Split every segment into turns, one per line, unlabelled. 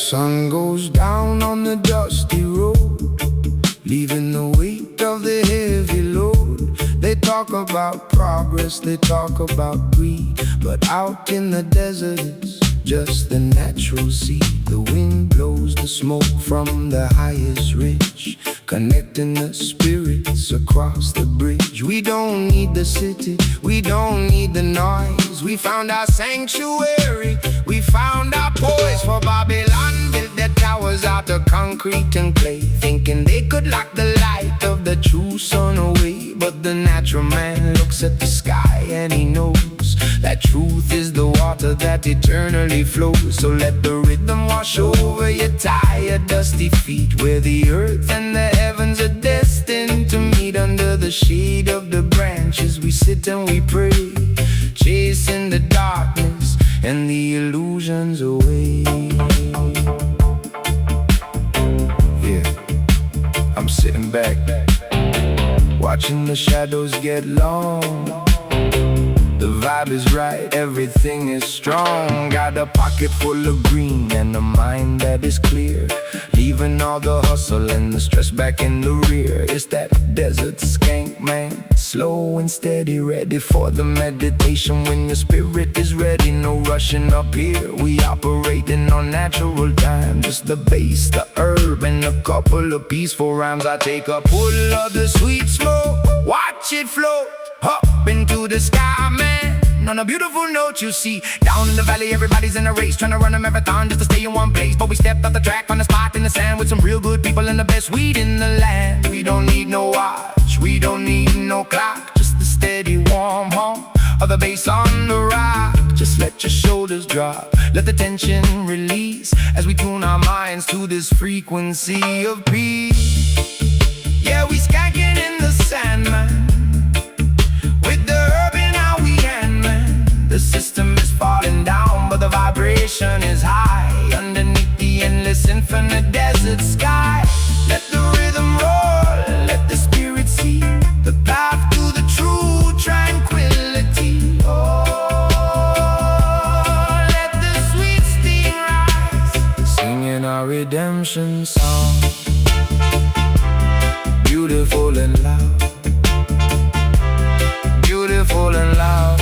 sun goes down on the dusty road, leaving the weight of the heavy load. They talk about progress, they talk about greed, but out in the desert it's just the natural sea. The wind blows the smoke from the highest ridge, connecting the spirits across the bridge. We don't need the city, we don't need the noise. We found our sanctuary, we found our poise. For Babylon built their towers out of concrete and clay, thinking they could lock the light of the true sun away. But the natural man looks at the sky and he knows that truth is the water that eternally flows. So let the rhythm wash over your tired, dusty feet, where the earth and the heavens are destined to meet. Under the shade of the branches we sit and we pray, chasing the darkness and the illusions away. Yeah, I'm sitting back, watching the shadows get long. The vibe is right, everything is strong. Got a pocket full of green and a mind that is clear, leaving all the hustle and the stress back in the rear. It's that desert skank, man, slow and steady, ready for the meditation. When your spirit is ready, no rushing up here. We operating on natural time, just the bass, the herb, and a couple of peaceful rhymes. I take a pull of the sweet smoke, watch it float up into the sky, man. On a beautiful note, you see, down in the valley everybody's in a race, trying to run a marathon just to stay in one place. But we stepped off the track on the spot in the sand with some real good people and the best weed in the land. We don't need no watch, we don't need no clock, just the steady warm hum of the bass on the rock. Just let your shoulders drop, let the tension release as we tune our minds to this frequency of peace. Yeah, we skanking in the sand, man, with the herb in our hand, man. The system is falling down, but the vibration is high underneath the endless infinite desert sky. Let the rhythm roll, let the spirit see the path to the true tranquility. Oh, let the sweet steam rise, singing our redemption song, beautiful and loud, beautiful and loud.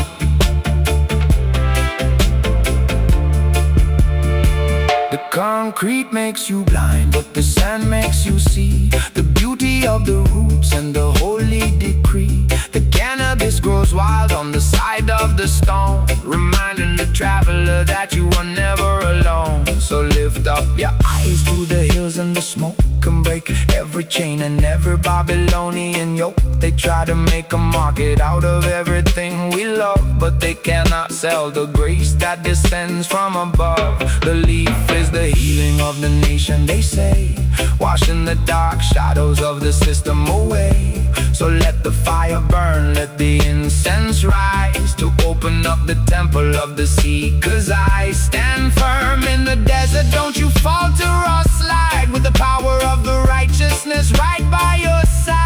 The concrete makes you blind, but the sand makes you see the beauty of the roots and the holy decree. The cannabis grows wild on the side of the stone, reminding the traveler that you are never alone. So lift up your eyes to the hills, and the smoke can break every chain and every Babylonian yoke. They try to make a market out of everything we love, but they cannot sell the grace that descends from above. The leaf is the healing of the nation, they say, washing the dark shadows of the system away. So let the fire burn, let the incense rise, to open up the temple of the sea. Cause I stand firm in the desert, don't you falter or slide, with the power of the righteousness right by your side.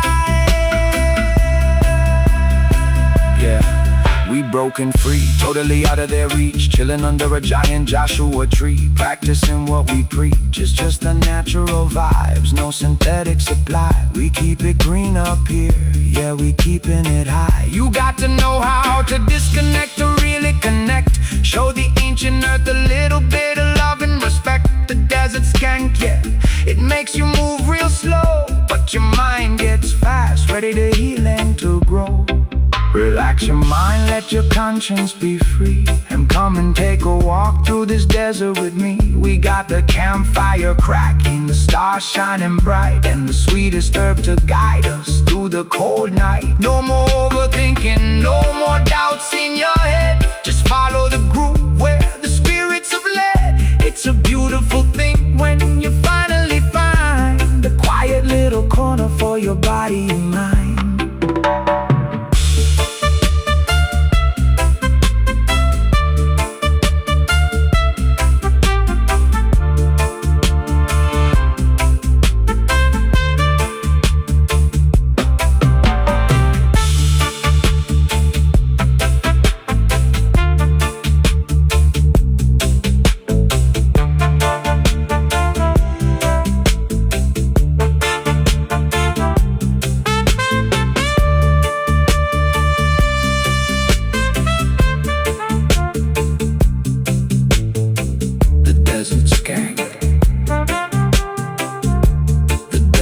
Yeah, we broken free, totally out of their reach, chilling under a giant Joshua tree, practicing what we preach. It's just the natural vibes, no synthetic supply. We keep it green up here, yeah, we keeping it high. You got to know how to disconnect to really connect. Show the ancient earth a little bit of love and respect. The desert skank, yeah, it makes you move real slow, but your mind gets fast, ready to heal and to grow. Relax your mind, let your conscience be free, and come and take a walk through this desert with me. We got the campfire cracking, the stars shining bright, and the sweetest herb to guide us through the cold night. No more overthinking, no more doubts in your head. Just follow the groove where the spirits have led. It's a beautiful thing when you finally find the quiet little corner for your body and mind.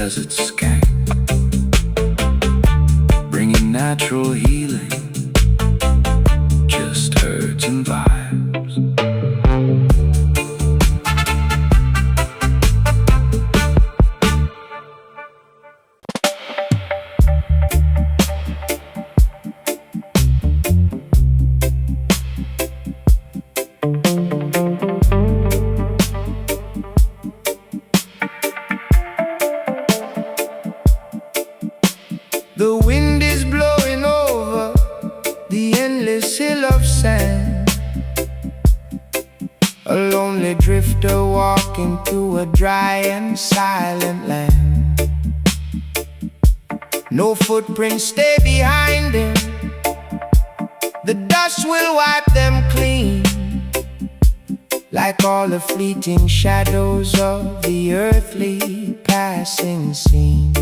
desert skank, bringing natural healing, just herds and vibes. The wind is blowing over the endless hill of sand. A lonely drifter walking through a dry and silent land. No footprints stay behind him, the dust will wipe them clean, like all the fleeting shadows of the earthly passing scene.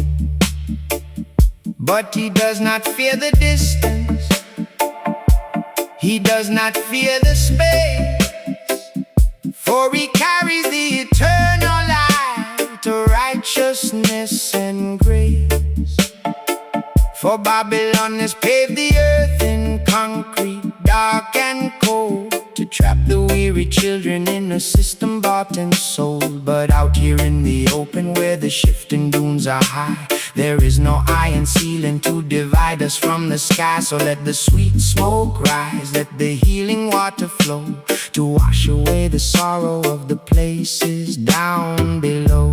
But he does not fear the distance, he does not fear the space, for he carries the eternal light of righteousness and grace. For Babylon has paved the earth in concrete, dark and cold, to trap the weary children in a system bought and sold. But out here in the open where the shifting dunes are high, there is no iron ceiling to divide us from the sky. So let the sweet smoke rise, let the healing water flow, to wash away the sorrow of the places down below.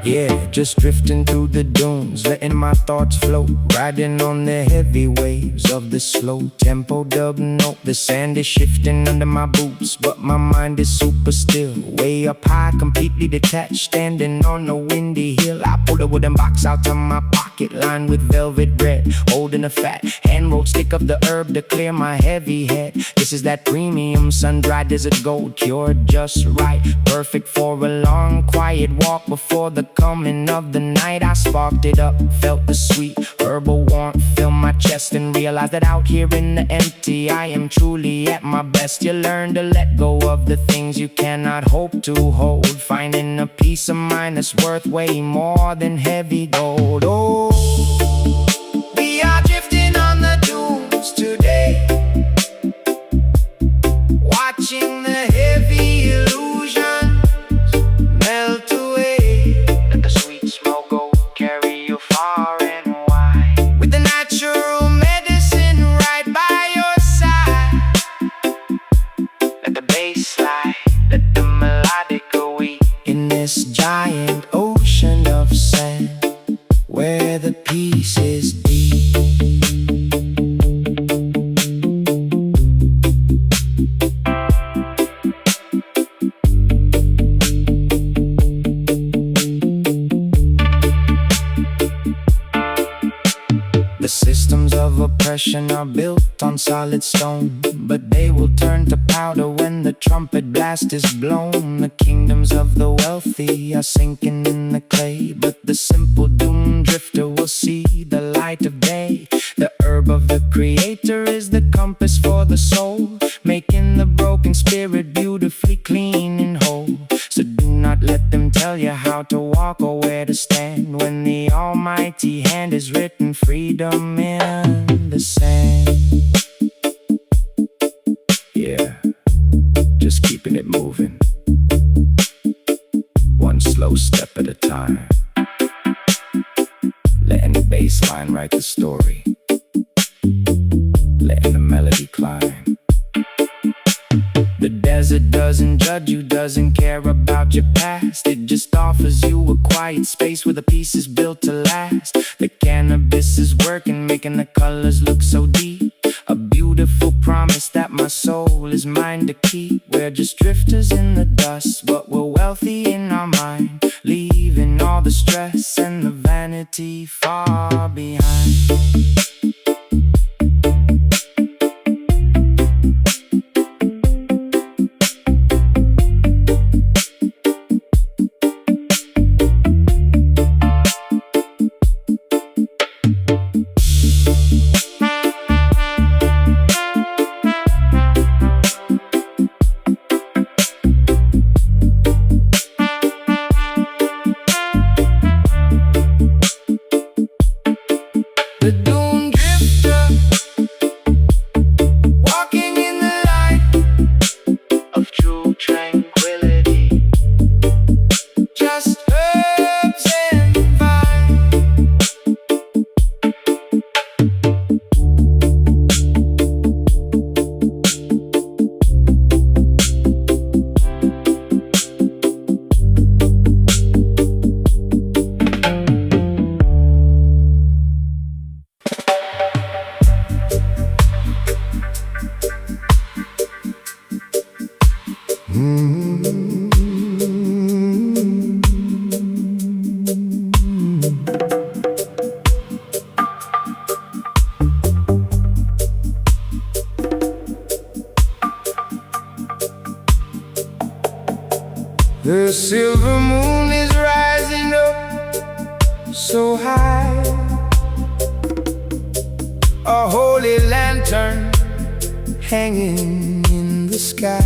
Yeah, just drifting through the dunes, letting my thoughts float, riding on the heavy waves of the slow tempo dub note. The sand is shifting under my boots, but my mind is super still, way up high, completely detached, standing on a windy hill. I pull a wooden box out of my pocket, lined with velvet red, holding a fat hand-rolled stick of the herb to clear my heavy head. This is that premium sun-dried desert gold, cured just right, perfect for a long quiet walk before the coming of the night. I sparked it up, felt the sweet herbal warmth fill my chest, and realized that out here in the empty I am truly at my best. You learn to let go of the things you cannot hope to hold, finding a peace of mind that's worth way more than heavy gold. Oh, we are drifting on the dunes today, watching the heavy illusions melt away. Let the sweet smoke go carry you far and wide, with the natural medicine right by your side. Let the bass slide, let the melodic go weak in this giant ocean of sand, where the peace is deep. The systems of oppression are built on solid stone, but they will turn to powder when the trumpet blast is blown. The kingdoms of the wealthy are sinking in the clay, but the simple doom drifter will see the light of day. The herb of the creator is the compass for the soul, making the broken spirit beautifully clean and whole. So do not let them tell you how to walk or where to stand, when the almighty hand has written freedom in the sand. Yeah, just keeping it moving, one slow step at a time, letting the bass line write the story, letting the melody climb. The desert doesn't judge you, doesn't care about your past. It just offers you a quiet space where the peace is built to last. The cannabis is working, making the colors look so deep, a beautiful promise that my soul is mine to keep. We're just drifters in the dust, but we're wealthy in our mind, leaving all the stress and the vanity far behind. The silver moon is rising up so high, a holy lantern hanging in the sky.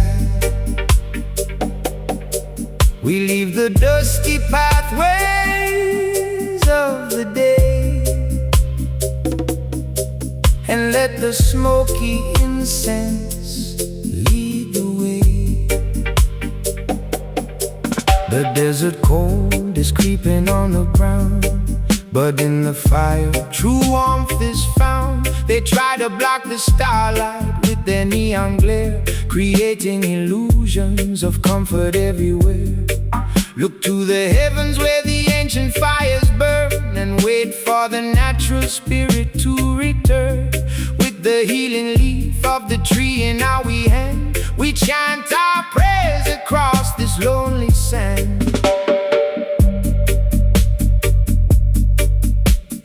We leave the dusty pathways of the day and let the smoky incense lead the way. The desert cold is creeping on the ground, but in the fire true warmth is found. They try to block the starlight with their neon glare, creating illusions of comfort everywhere. Look to the heavens where the ancient fires burn, and wait for the natural spirit to return. With the healing leaf of the tree in our hand, we chant our prayers across this lonely sand.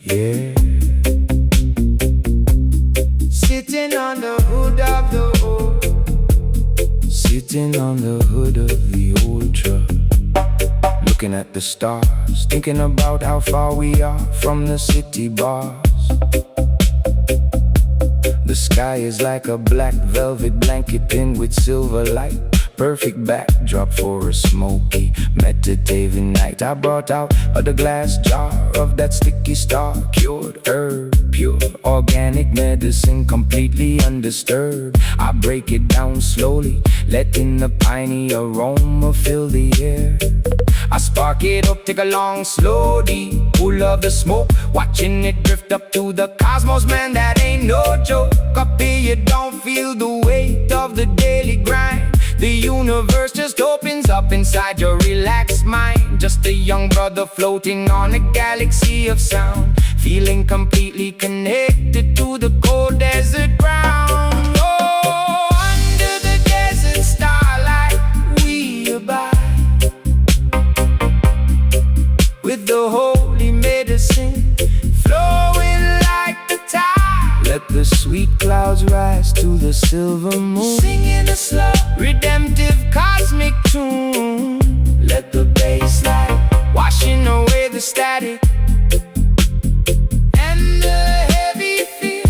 Yeah. Sitting on the hood of the old, sitting on the hood of the old truck, looking at the stars, thinking about how far we are from the city bars. The sky is like a black velvet blanket pinned with silver light, perfect backdrop for a smoky, meditative night. I brought out the glass jar of that sticky star, cured herb, pure organic medicine, completely undisturbed. I break it down slowly, letting the piney aroma fill the air. I spark it up, take a long, slow deep pull of the smoke, watching it drift up to the cosmos. Man, that ain't no joke. Up here you don't feel the weight of the daily grind. The universe just opens up inside your relaxed mind. Just a young brother floating on a galaxy of sound, feeling completely connected to the cold desert ground. Oh, under the desert starlight we abide, with the holy medicine flowing like the tide. Let the sweet clouds rise to the silver moon, singing a slow, redemptive cosmic tune. Let the bass light washing away the static and the heavy fear.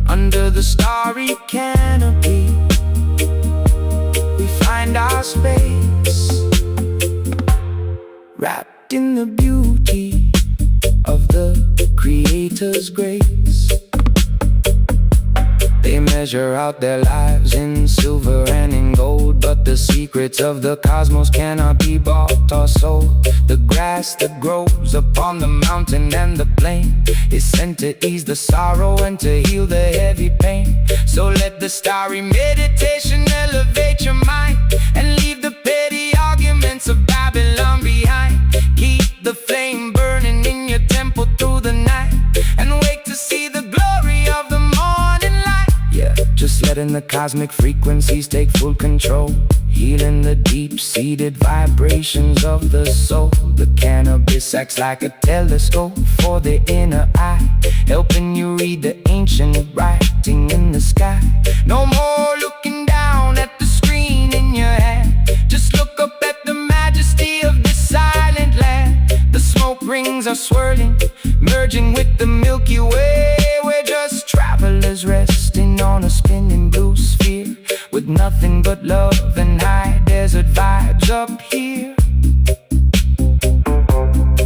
Under the starry canopy we find our space, wrapped in the beauty of the Creator's grace. They measure out their lives in silver and in gold, but the secrets of the cosmos cannot be bought or sold. The grass that grows upon the mountain and the plain is sent to ease the sorrow and to heal the heavy pain. So let the starry meditation elevate your mind, and leave the petty arguments of Babylon behind. Keep the flame burning in your temple through the night, and wait to see the glory of the morning light. Yeah, just letting the cosmic frequencies take full control, healing the deep-seated vibrations of the soul. The cannabis acts like a telescope for the inner eye, helping you read the ancient writing in the sky. No more looking down at the screen in your hand, just look up at the majesty of this silent land. The smoke rings are swirling, merging with the Milky Way. We're just travelers resting on a spinning blue sphere, with nothing but love and high desert vibes up here.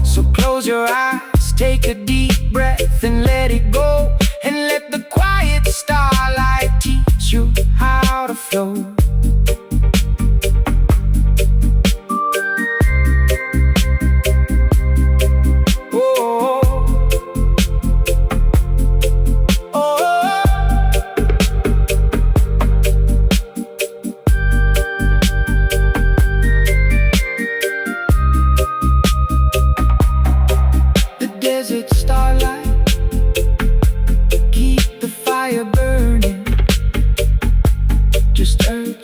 So close your eyes, take a deep breath and let it go, and let the quiet starlight teach you how to flow. Just earth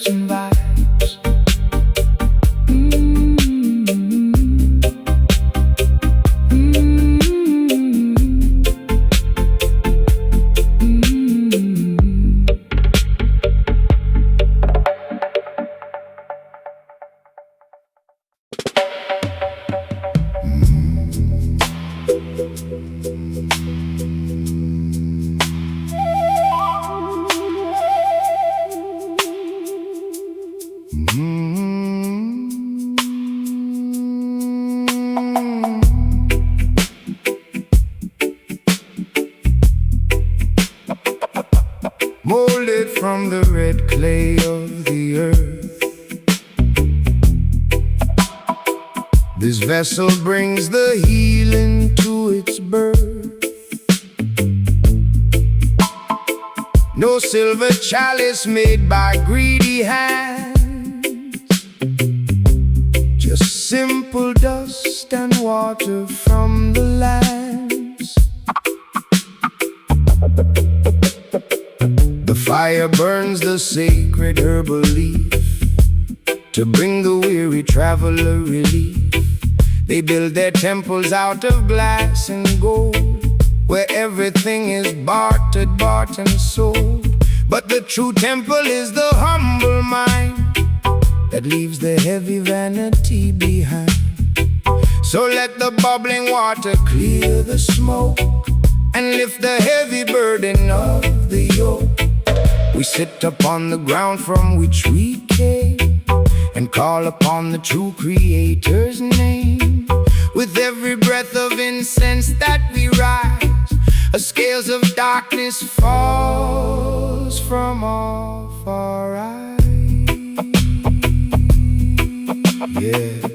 molded from the red clay of the earth. This vessel brings the healing to its birth. No silver chalice made by greedy hands, just simple dust and water from the lands. The fire burns the sacred herbal leaf to bring the weary traveler relief. They build their temples out of glass and gold, where everything is bartered, bought and sold. But the true temple is the humble mind that leaves the heavy vanity behind. So let the bubbling water clear the smoke and lift the heavy burden of the yoke. We sit upon the ground from which we came and call upon the true Creator's name. With every breath of incense that we rise, a scales of darkness falls from off our eyes. Yeah.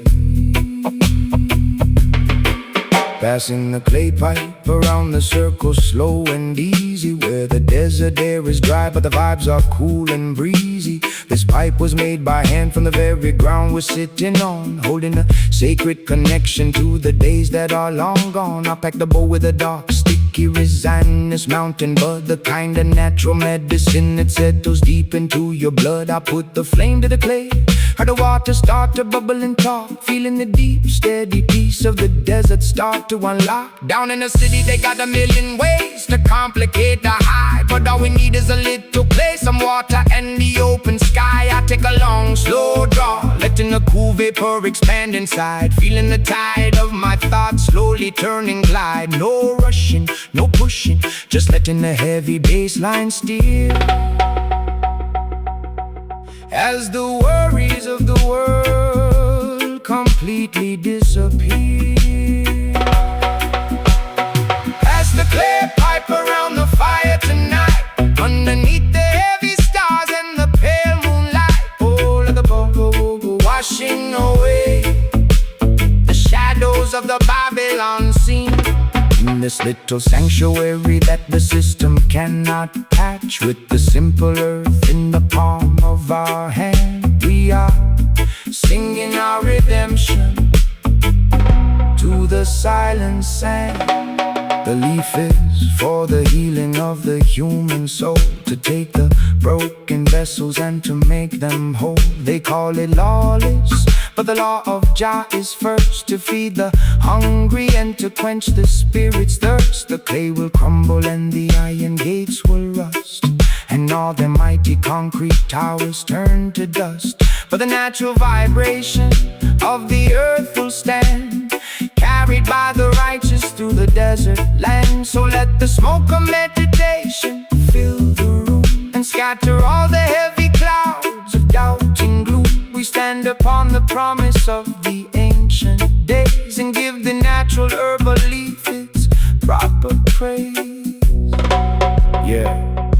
Passing the clay pipe around the circle, slow and easy, where the desert air is dry but the vibes are cool and breezy. This pipe was made by hand from the very ground we're sitting on, holding a sacred connection to the days that are long gone. I packed the bowl with a dark sticky resin, this mountain bud, the kind of natural medicine that settles deep into your blood. I put the flame to the clay, heard the water start to bubble and talk, feeling the deep, steady peace of the desert start to unlock. Down in the city they got a million ways to complicate the high, but all we need is a little clay, some water and the open sky. I take a long, slow draw, letting the cool vapor expand inside, feeling the tide of my thoughts slowly turning glide. No rushing, no pushing, just letting the heavy bassline steer as the worries of the world completely disappear. Pass the clay pipe around the fire tonight, underneath the heavy stars and the pale moonlight. Oh, let the bogo washing away the shadows of the Babylon scene. In this little sanctuary that the system cannot patch, with the simple earth in the palm of our hand, we are singing our redemption to the silent sand. The leaf is for the healing of the human soul, to take the broken vessels and to make them whole. They call it lawless, but the law of Jah is first, to feed the hungry and to quench the spirit's thirst. The clay will crumble and the iron gates will rust, and all the mighty concrete towers turn to dust. But the natural vibration of the earth will stand, carried by the righteous through the desert land. So let the smoke of meditation fill the room and scatter all the heavy clouds of doubt and gloom. We stand upon the promise of the ancient days and give the natural herbal leaf its proper praise. Yeah,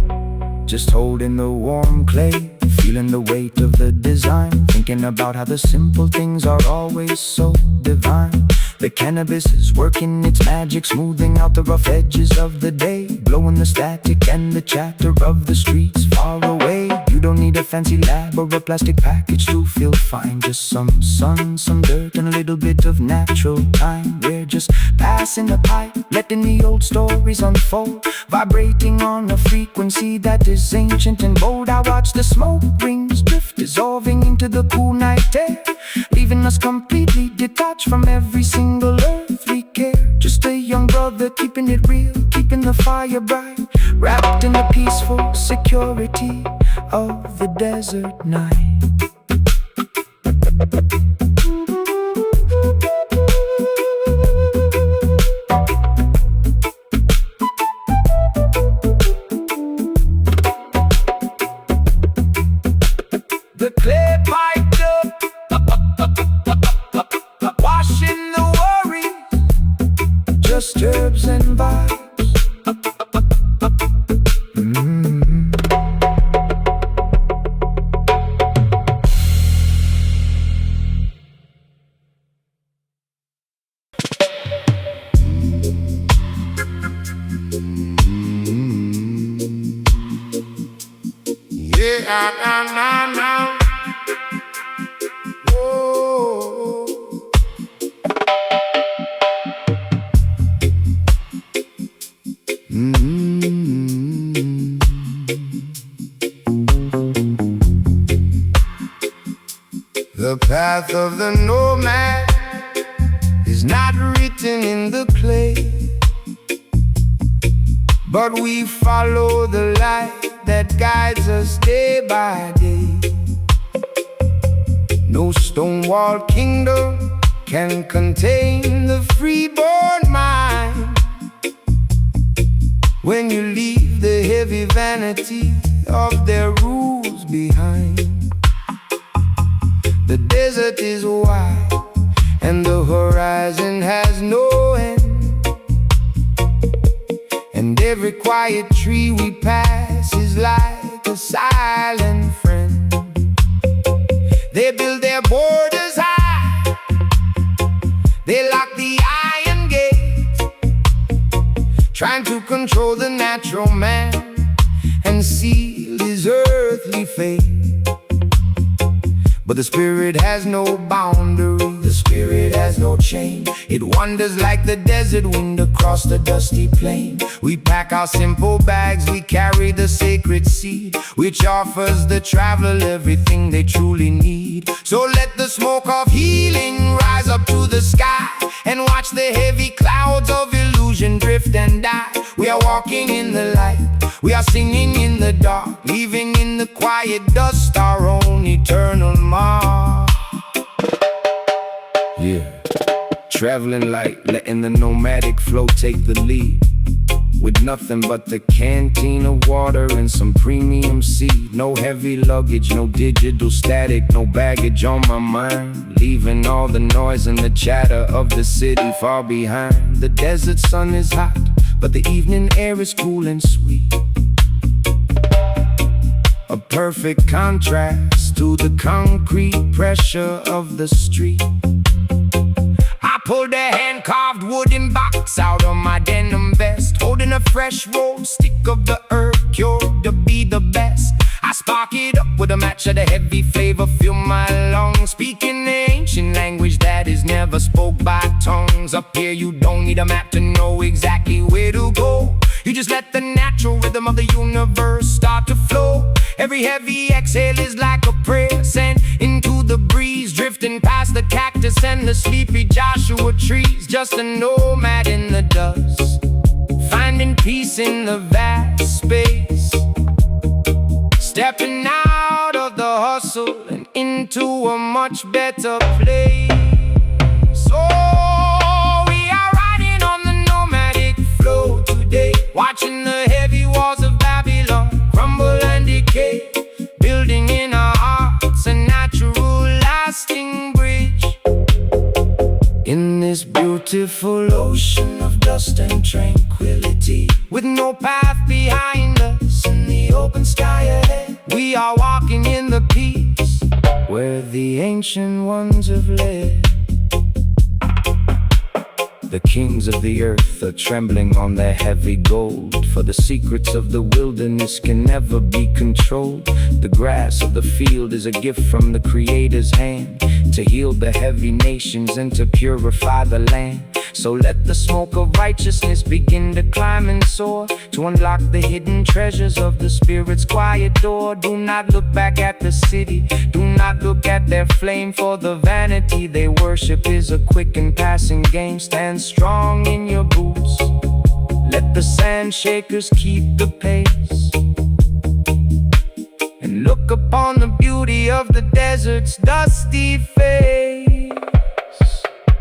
just holding the warm clay, feeling the weight of the design, thinking about how the simple things are always so divine. The cannabis is working its magic, smoothing out the rough edges of the day, blowing the static and the chatter of the streets far away. You don't need a fancy lab or a plastic package to feel fine, just some sun, some dirt, and a little bit of natural time. We're just passing the pipe, letting the old stories unfold, vibrating on a frequency that is ancient and bold. I watch the smoke rings drift, dissolving into the cool night air, leaving us completely detached from every single earthly care. Just a young brother keeping it real, keeping the fire bright, wrapped in the peaceful security of the desert night. The clay piped up, washing the worries, just herbs and vibes. nah. Oh. The path of the nomad is not written in the clay, but we follow the light that guides us day by day. No stone-walled kingdom can contain the freeborn mind. When you leave the heavy vanity of their rules behind, the desert is wide and the horizon has no end, and every quiet tree we pass is like a silent friend. They build their borders high, they lock the iron gate, trying to control the natural man and seal his earthly fate. But the spirit has no boundary, the spirit has no chain. It wanders like the desert wind across the dusty plain. We pack our simple bags, we carry the sacred seed, which offers the traveler everything they truly need. So let the smoke of healing rise up to the sky, and watch the heavy clouds of illusion drift and die. We are walking in the light, we are singing in the dark, leaving in the quiet dust our own eternal mark. Yeah, traveling light, letting the nomadic flow take the lead, with nothing but the canteen of water and some premium seed. No heavy luggage, no digital static, no baggage on my mind, leaving all the noise and the chatter of the city far behind. The desert sun is hot, but the evening air is cool and sweet, a perfect contrast to the concrete pressure of the street. I pulled a hand-carved wooden box out of my denim vest, holding a fresh rolled stick of the herb cured to be the best. I spark it up with a match of the heavy flavor, fill my lungs, speaking the ancient language that is never spoke by tongues. Up here you don't need a map to know exactly where to go. You just let the natural rhythm of the universe start to flow. Every heavy exhale is like a prayer sent into the breeze, drifting past the cactus and the sleepy Joshua trees. Just a nomad in the dust, finding peace in the vast space, stepping out of the hustle and into a much better place. So we are riding on the nomadic flow today, watching the heavy walls of Babylon crumble and decay, building in our hearts a natural lasting bridge. In this beautiful ocean of dust and tranquility, with no path behind us and the open sky ahead, we are walking in the peace where the ancient ones have led. The kings of the earth are trembling on their heavy gold, for the secrets of the wilderness can never be controlled. The grass of the field is a gift from the Creator's hand, to heal the heavy nations and to purify the land. So let the smoke of righteousness begin to climb and soar, to unlock the hidden treasures of the Spirit's quiet door. Do not look back at the city, do not look at their flame, for the vanity they worship is a quick and passing game. Stand strong in your boots, let the sand shakers keep the pace, and look upon the beauty of the desert's dusty face.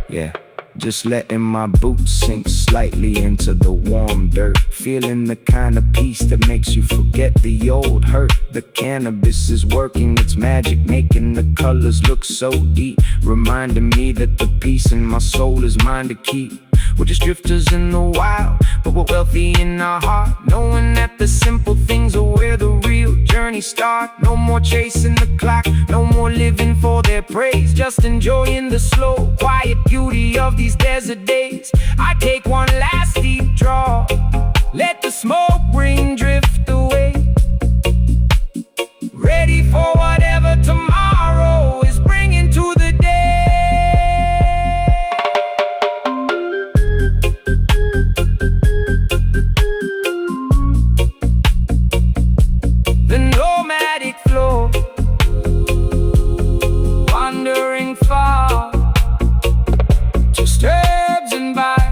Yeah, just letting my boots sink slightly into the warm dirt, feeling the kind of peace that makes you forget the old hurt. The cannabis is working its magic, making the colors look so deep, reminding me that the peace in my soul is mine to keep. We're just drifters in the wild, but we're wealthy in our heart, knowing that the simple things are where the real journey starts. No more chasing the clock, no more living for their praise, just enjoying the slow, quiet beauty of these desert days. I take one last deep draw, let the smoke ring drift away, ready for whatever tomorrow is bringing to the day. The nomadic flow, wandering far, just herbs and vibes.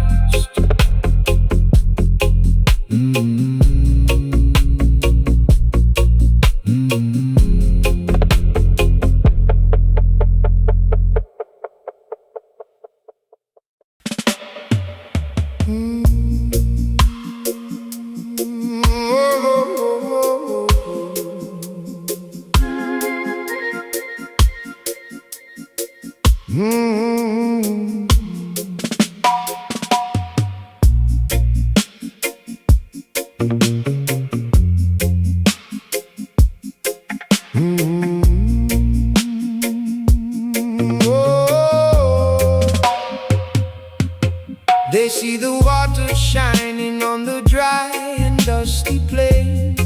They see the water shining on the dry and dusty plain,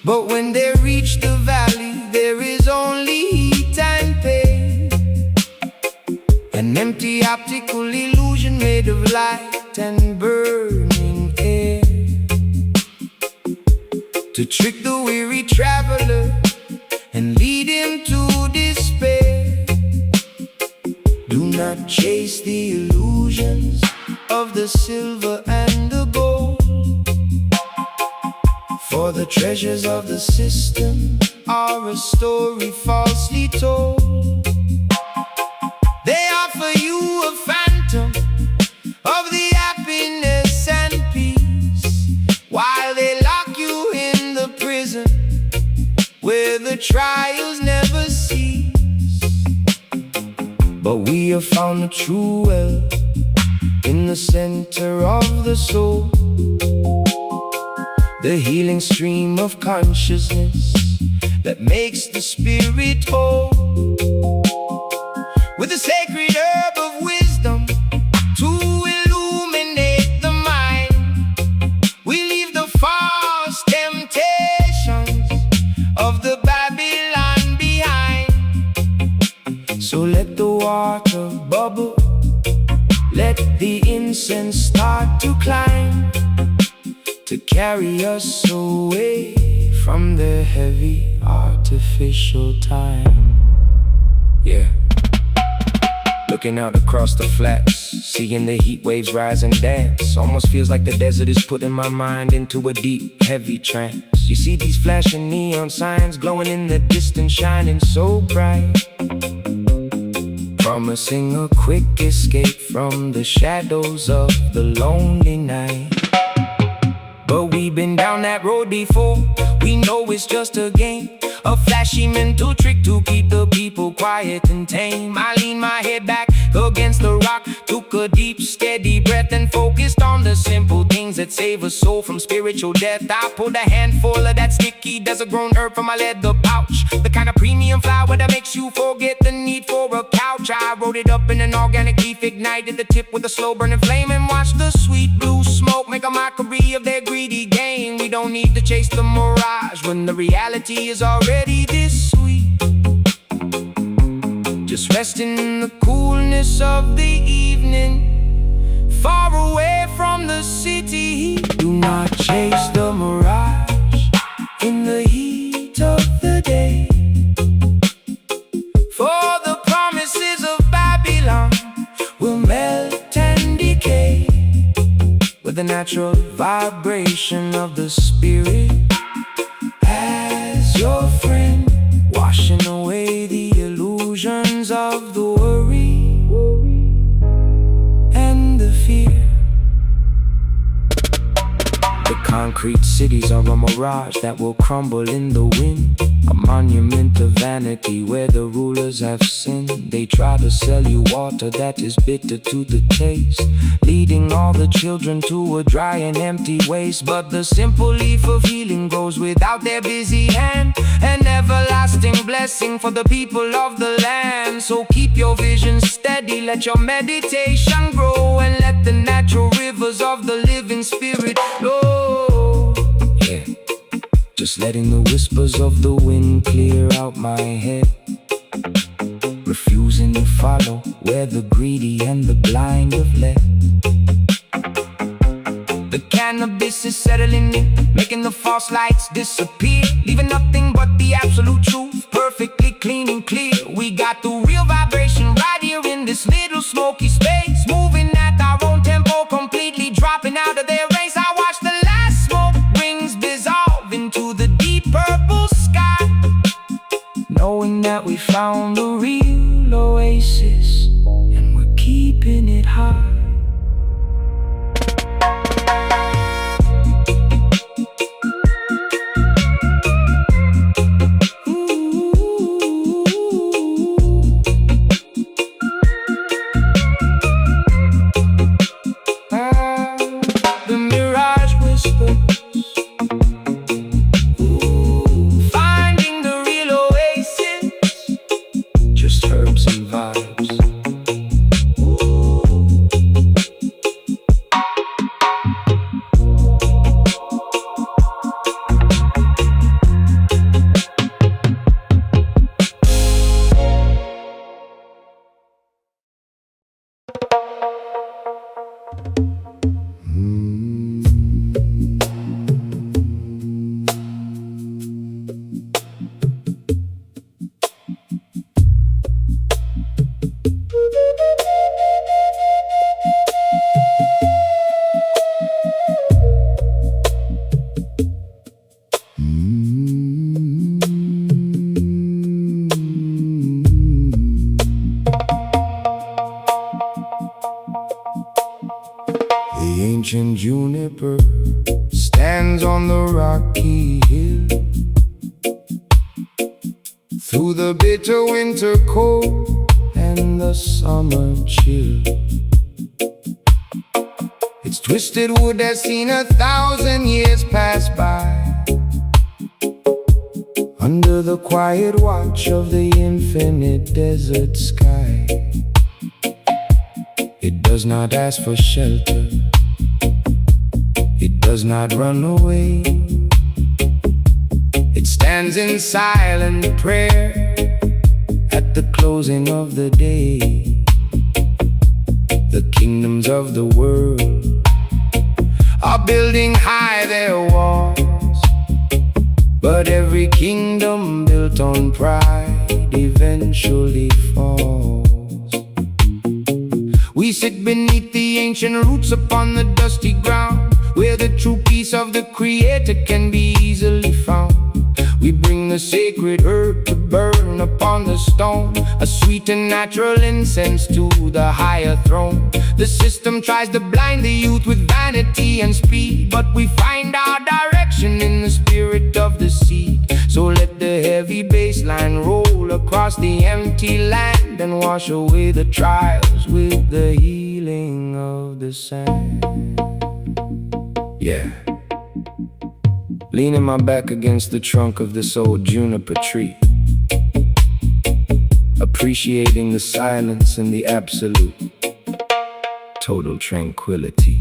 but when they reach the valley, there is only heat and pain. An empty optical illusion made of light and burning air, to trick the weary traveler and lead him to despair. Do not chase the illusions of the silver and the gold, for the treasures of the system are a story falsely told. They offer you a phantom of the happiness and peace, while they lock you in the prison where the trials never cease. But we have found the true well in the center of the soul, the healing stream of consciousness that makes the spirit whole. With the sacred herb of wisdom to illuminate the mind, we leave the false temptations of the Babylon behind. So let the water bubble, let the incense start to climb, to carry us away from the heavy artificial time. Yeah. Looking out across the flats, seeing the heat waves rise and dance, almost feels like the desert is putting my mind into a deep, heavy trance. You see these flashing neon signs glowing in the distance, shining so bright, promising a quick escape from the shadows of the lonely night. But we've been down that road before, we know it's just a game, a flashy mental trick to keep the people quiet and tame. I lean my head back against the rock, took a deep, steady breath and focused on the simple things that save a soul from spiritual death. I pulled a handful of that sticky desert-grown herb from my leather pouch, the kind of premium flower that makes you forget the need for a couch. I rolled it up in an organic leaf, ignited the tip with a slow-burning flame, and watched the sweet blue smoke make a mockery of their greedy game. We don't need to chase the mirage when the reality is already this sweet. Just resting in the coolness of the evening, far away from the city. Do not chase the mirage in the heat of the day, for the promises of Babylon will melt and decay with the natural vibration of the spirit as your friend, washing away the illusions of the worry and the fear. The concrete cities are a mirage that will crumble in the wind, a monument of vanity where the rulers have sinned. They try to sell you water that is bitter to the taste, leading all the children to a dry and empty waste. But the simple leaf of healing grows without their busy hand, an everlasting blessing for the people of the land. So keep your vision steady, let your meditation grow, and let the natural rivers of the living spirit flow. Yeah. just letting the whispers of the wind clear out my head. Refusing to follow where the greedy and the blind have led. The cannabis is settling in, making the false lights disappear, leaving nothing but the absolute truth, perfectly clean and clear. We got the real vibration right here in this little smoky space, moving at our own tempo, completely dropping out of their race. I watch the last smoke rings dissolve into the deep purple sky, knowing that we found the real oasis, and we're keeping it high. The Mirage whispers, finding the real oasis, just herbs and vibes. The ancient Juniper stands on the rocky hill. Through the bitter winter cold and the summer chill, its twisted wood has seen 1,000 years pass by. Under the quiet watch of the infinite desert sky, it does not ask for shelter, it does not run away. It stands in silent prayer at the closing of the day. The kingdoms of the world are building high their walls, but every kingdom built on pride eventually falls. We sit beneath the ancient roots upon the dusty ground, where the true peace of the Creator can be easily found. We bring the sacred herb to burn upon the stone, a sweet and natural incense to the higher throne. The system tries to blind the youth with vanity and speed, but we find our direction in the spirit of the seed. So let the heavy bassline roll across the empty land and wash away the trials with the healing of the sand. Yeah. Leaning my back against the trunk of this old juniper tree, appreciating the silence and the absolute total tranquility.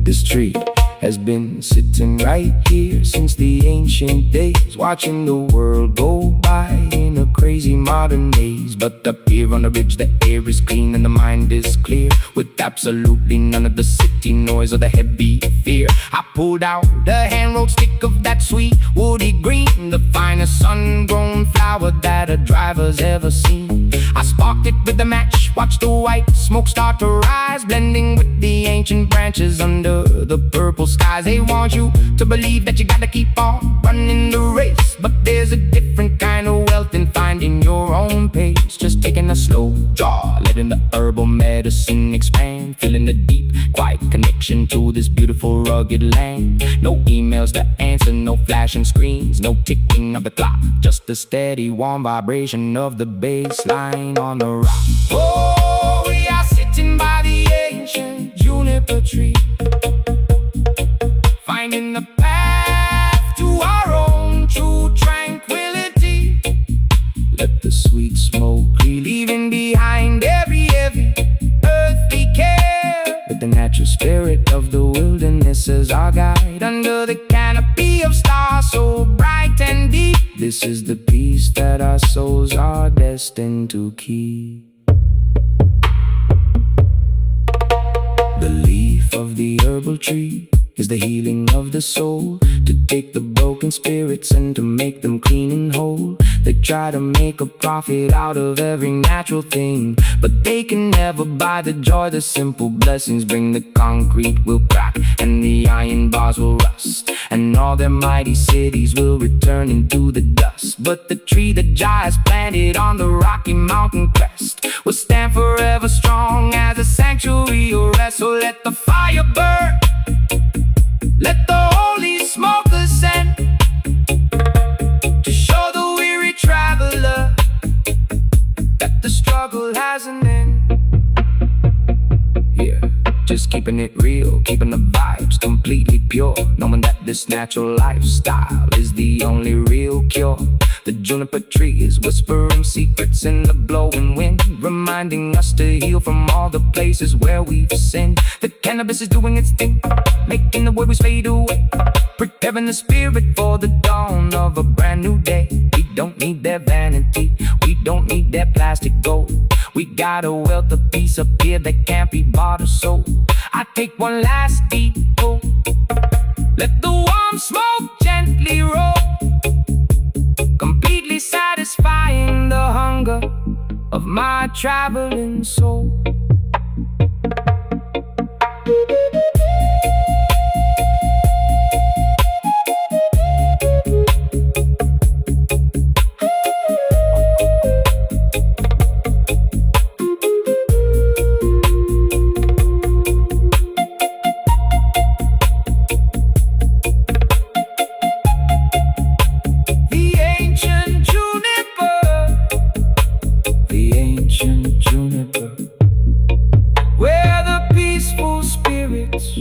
This tree has been sitting right here since the ancient days, watching the world go by in a crazy modern maze. But up here on the ridge, the air is clean and the mind is clear, with absolutely none of the city noise or the heavy fear. I pulled out the hand-rolled stick of that sweet woody green, the finest sun-grown flower that a driver's ever seen. I sparked it with a match, watched the white smoke start to rise, blending with the ancient branches under the purple skies. They want you to believe that you gotta keep on running the race, but there's a different kind of wealth in finding your own pace. Just taking a slow draw, letting the herbal medicine expand, feeling the deep, quiet connection to this beautiful rugged land. No emails to answer, no flashing screens, no ticking of the clock, just the steady warm vibration of the bass line on the rock. Oh, we are sitting by the ancient juniper tree, finding the path to our own true tranquility. Let the sweet smoke be leaving behind every heavy earthly care, with the natural spirit of the wilderness as our guide. Under the canopy of This is the peace that our souls are destined to keep. The leaf of the herbal tree is the healing of the soul, to take the broken spirits and to make them clean and whole. They try to make a profit out of every natural thing, but they can never buy the joy the simple blessings bring. The concrete will crack and the iron bars will rust, and all their mighty cities will return into the dust. But the tree that Jah has planted on the rocky mountain crest will stand forever strong as a sanctuary or rest. So let the fire burn, let the holy smoke ascend, to show the weary traveler that the struggle has an end. Yeah, just keeping it real, keeping the vibes completely pure, knowing that this natural lifestyle is the only real cure. The juniper tree is whispering secrets in the blowing wind, reminding us to heal from all the places where we've sinned. The cannabis is doing its thing, making the worries fade away, preparing the spirit for the dawn of a brand new day. We don't need their vanity, we don't need their plastic gold. We got a wealth of peace up here that can't be bought or sold. I take one last deep pull, let the warm smoke gently roll, completely satisfying the hunger of my traveling soul. Juniper, where the peaceful spirits,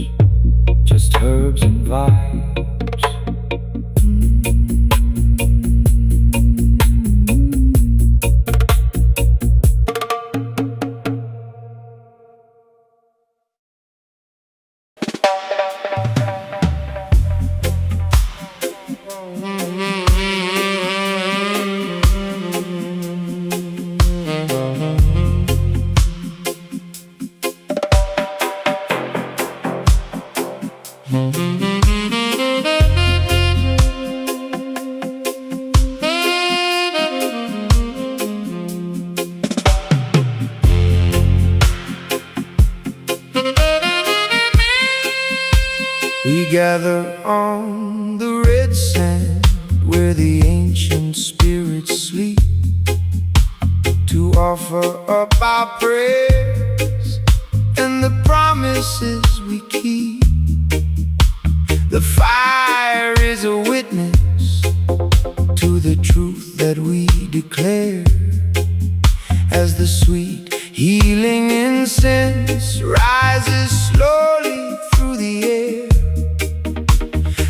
just herbs and vibes. We gather on the red sand where the ancient spirits sleep, to offer up our prayers and the promises we keep. The fire is a witness to the truth that we declare, as the sweet healing incense rises slowly through the air.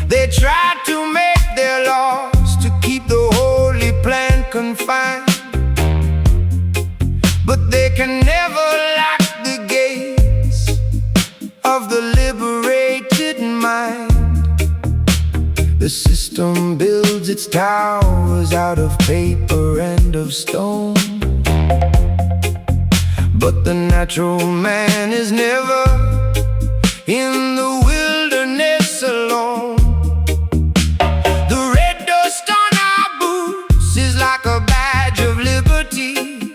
They try to make their laws to keep the holy plant confined, but they can never lock the gates of the liberated mind. The system builds its towers out of paper and of stone, but the natural man is never in the wilderness alone. The red dust on our boots is like a badge of liberty,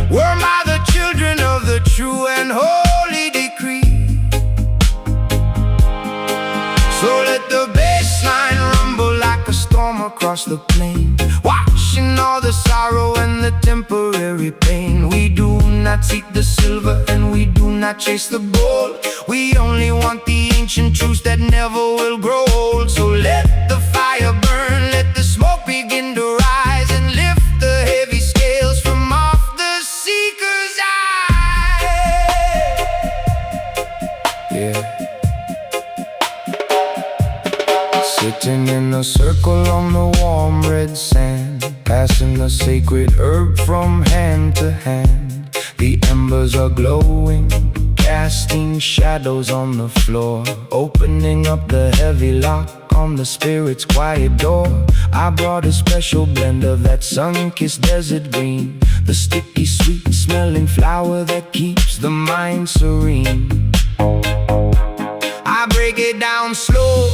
worn by the children of the true and holy decree. So let the bassline rumble like a storm across the plain, washing all the sorrow and the temporary pain. We do not seek the silver and we do not chase the gold. We only want the ancient truths that never will grow old. So let the fire burn, let the smoke begin to rise, and lift the heavy scales from off the seeker's eye. Yeah. Sitting in a circle on the warm red sand, passing the sacred herb from hand to hand. The embers are glowing, casting shadows on the floor, opening up the heavy lock on the spirit's quiet door. I brought a special blend of that sun-kissed desert green, the sticky, sweet smelling flower that keeps the mind serene. I break it down slow,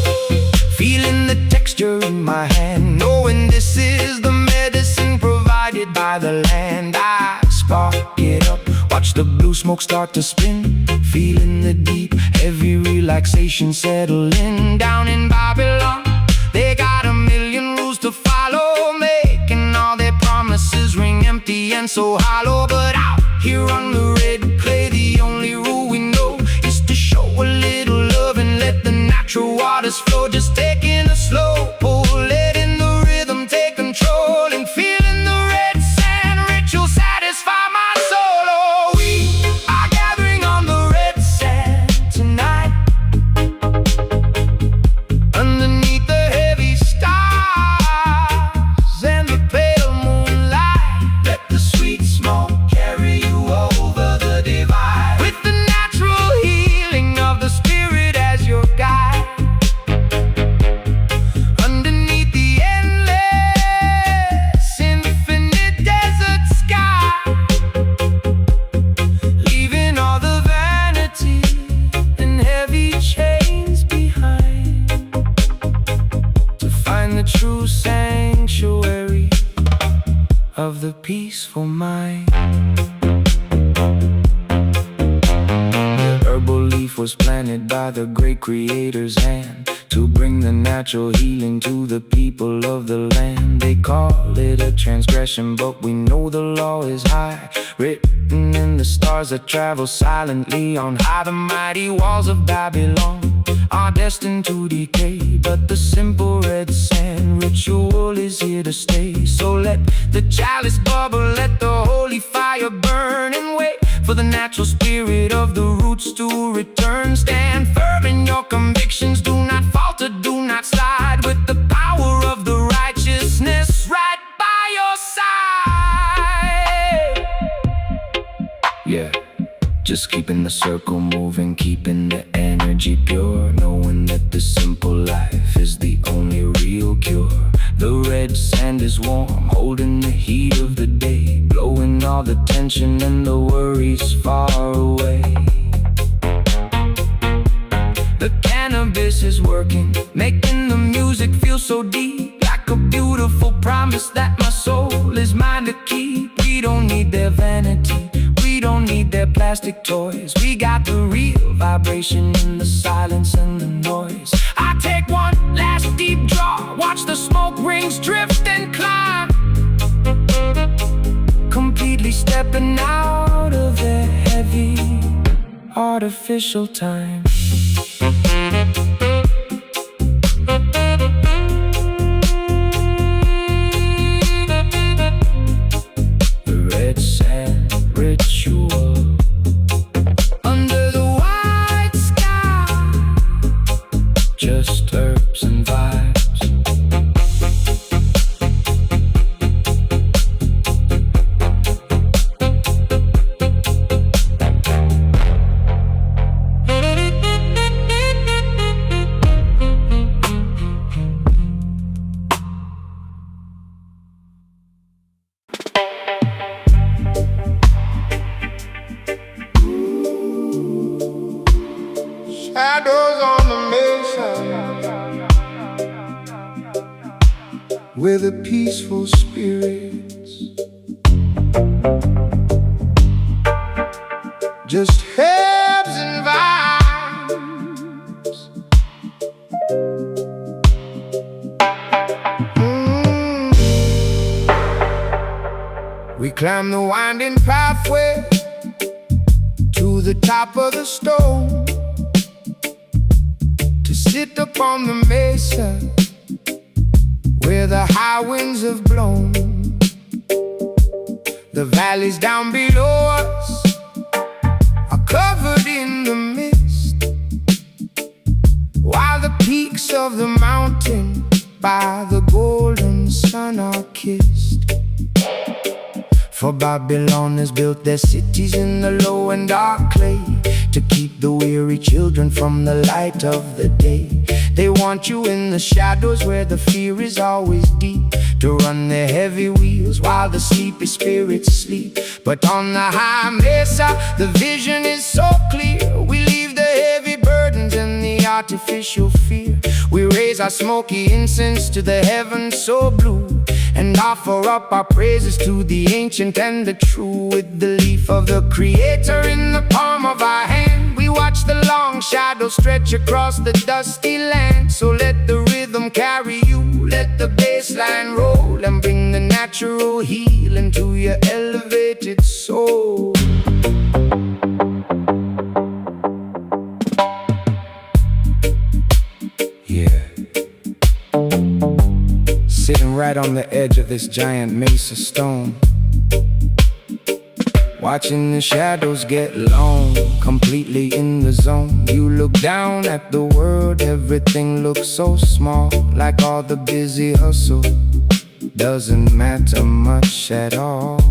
feeling the texture in my hand, knowing this is the medicine provided by the land. I spark it up, watch the blue smoke start to spin, feeling the deep, heavy relaxation settle in. Down in Babylon, they got a million rules to follow, making all their promises ring empty and so hollow. But out here on the red clay, the only rule we know is to show a little love and let the natural waters flow. Just taking a slow pull, letting the rhythm take control, and feeling the red sand ritual satisfy my soul. Oh, we are gathering on the red sand tonight, underneath the heavy stars and the pale moonlight. Let the sweet smoke carry you over the divide, with the natural healing of the spirit as your guide. Underneath the endless, infinite desert sky, leaving all the vanity and heavy chains behind, to find the true sanctuary of the peaceful mind. The herbal leaf was planted by the great creator's hand, to bring the natural healing to the people of the land. They call it a transgression, but we know the law is high, written in the stars that travel silently on high. The mighty walls of Babylon are destined to decay, but the simple red sand ritual is here to stay. So let the chalice bubble, let the holy fire burn, and wait for the natural spirit of the roots to return. Stand firm in your convictions, do not falter, do not slide, with the power of the righteousness right by your side. Yeah, just keeping the circle moving, keeping the energy pure, knowing that the simple life is the only real cure. The red sand is warm, holding the heat of the day, blowing all the tension and the worries far away. The cannabis is working, making the music feel so deep, like a beautiful promise that my soul is mine to keep. We don't need their vanity, we don't need their plastic toys, we got the real vibration in the silence and the noise. I take one last deep draw, watch the smoke rings drift and climb, completely stepping out of their heavy artificial time. The red sand ritual, under the white sky, just herbs and vibes.
Shadows on the Mesa, where the peaceful spirits just herbs and vibes. We climb the winding pathway to the top of the stone, to sit upon the mesa where the high winds have blown. The valleys down below us are covered in the mist, while the peaks of the mountain by the golden sun are kissed. For Babylon has built their cities in the low and dark clay, to keep the weary children from the light of the day. They want you in the shadows where the fear is always deep, to run their heavy wheels while the sleepy spirits sleep. But on the high Mesa, the vision is so clear. We leave the heavy burdens and the artificial fear. We raise our smoky incense to the heavens so blue, and offer up our praises to the ancient and the true. With the leaf of the Creator in the palm of our hand, we watch the long shadows stretch across the dusty land. So let the rhythm carry you, let the bass line roll, and bring the natural healing to your elevated soul. Sitting right on the edge of this giant Mesa stone, watching the shadows get long, completely in the zone. You look down at the world, everything looks so small, like all the busy hustle doesn't matter much at all.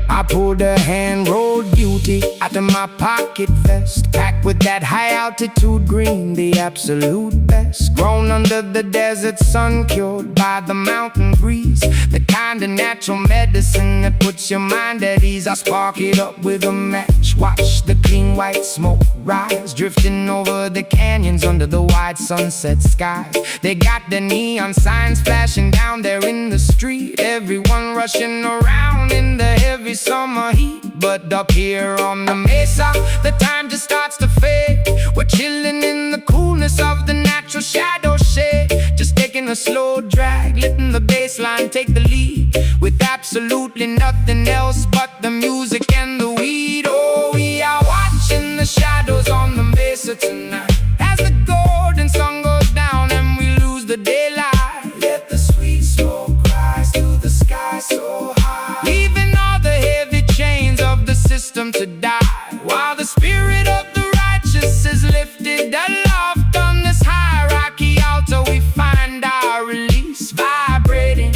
I pulled a hand-rolled beauty out of my pocket vest, packed with that high-altitude green, the absolute best. Grown under the desert sun, cured by the mountain breeze, the kind of natural medicine that puts your mind at ease. I spark it up with a match, watch the clean white smoke rise, drifting over the canyons under the wide sunset skies. They got the neon signs flashing down there in the street, everyone rushing around in the heavy summer heat. But up here on the Mesa, the time just starts to fade. We're chilling in the coolness of the natural shadow shade, just taking a slow drag, letting the bass line take the lead, with absolutely nothing else but the music and the weed. Oh, we are watching the shadows on the Mesa tonight, as the golden sun goes down and we lose the daylight. Let the sweet smoke rise to the sky so high, leaving all the heavy chains of the system to die, while the spirit of the righteous is lifted aloft. On this hierarchy altar we find our release, vibrating